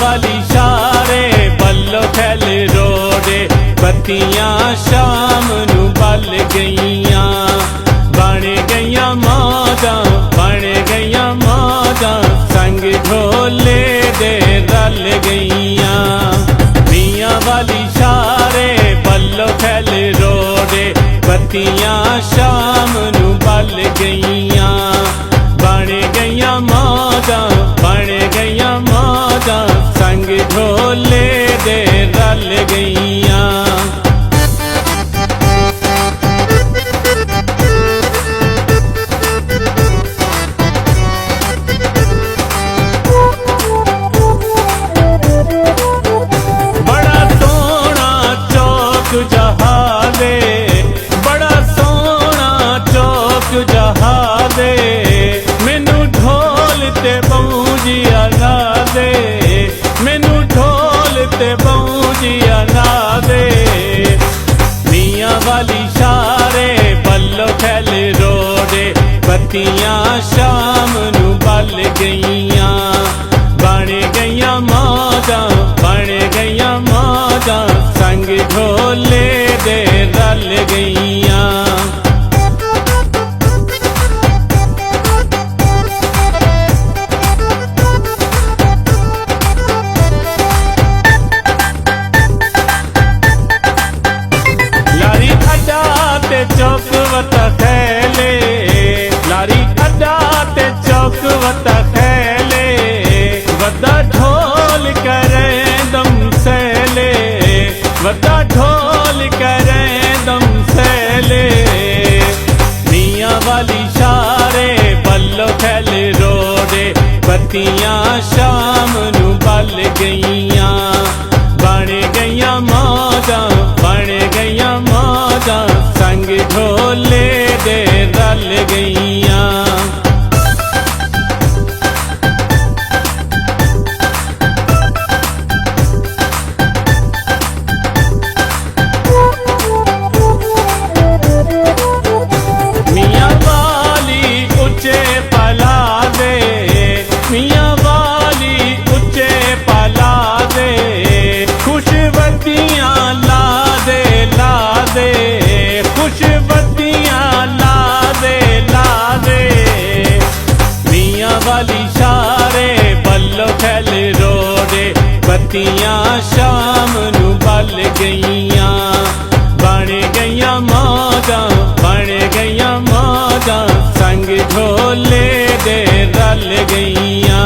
वाली शारे बल्लो खैल रोडे बत्तियां शाम नू बल गईयां बन गईयां मौजां बन गईयां मौजां संग ढोले दे रल गईयां मियां वाली शारे बल्लो खैल रोडे बत्तियां शाम नू बल गईयां बन गईयां मौजां बन गईयां मौजां संग ढोले दे रल गईयां। बड़ा सोहना चौक जहादे बड़ा सोहना चौक जहादे मैनू ढोल ते बऊजिया ला दे मैनू ढोल ते बऊजिया ला दे मियां वाली शारे बल्लो खैल रोडे बत्तियां शाम नू बल गईयां बन गईयां मौजां बन गईयां मौजां संग ढोले दे रल गईयां। लारी अड्डा ते चौक वता खैले लारी अड्डा ते चौक वता खैले वदा ढोल करे दम सैले वदा ढोल करे दम सैले मियां वाली शारे बल्लो खैल रोडे बत्तियां शाम नू बल गईयां बन गईयां मौजां बन गईयां मौजां संग ढोले दे रल गईयां। मियां वाली उच्चे पला दे मियां वाली उच्चे पला दे खुशबत्तियां ला दे खुशबत्तियां ला दे मियां वाली शारे बल्लो खैल रोडे बत्तियां शाम नू बल गईयां बन गईयां मौजां बन गईयां मौजां संग ढोले दे रल गईयां।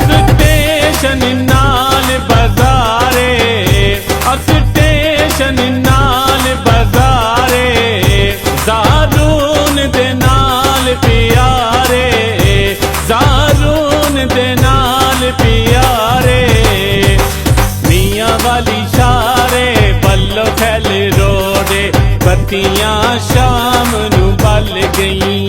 स्टेशन नाल बजारे स्टेशन नाल बजारे ज़ारून दे नाल प्यारे ज़ारून दे नाल प्यारे मियां वाली शारे बल्लो खैल रोडे बत्तियां शाम नू बल गईं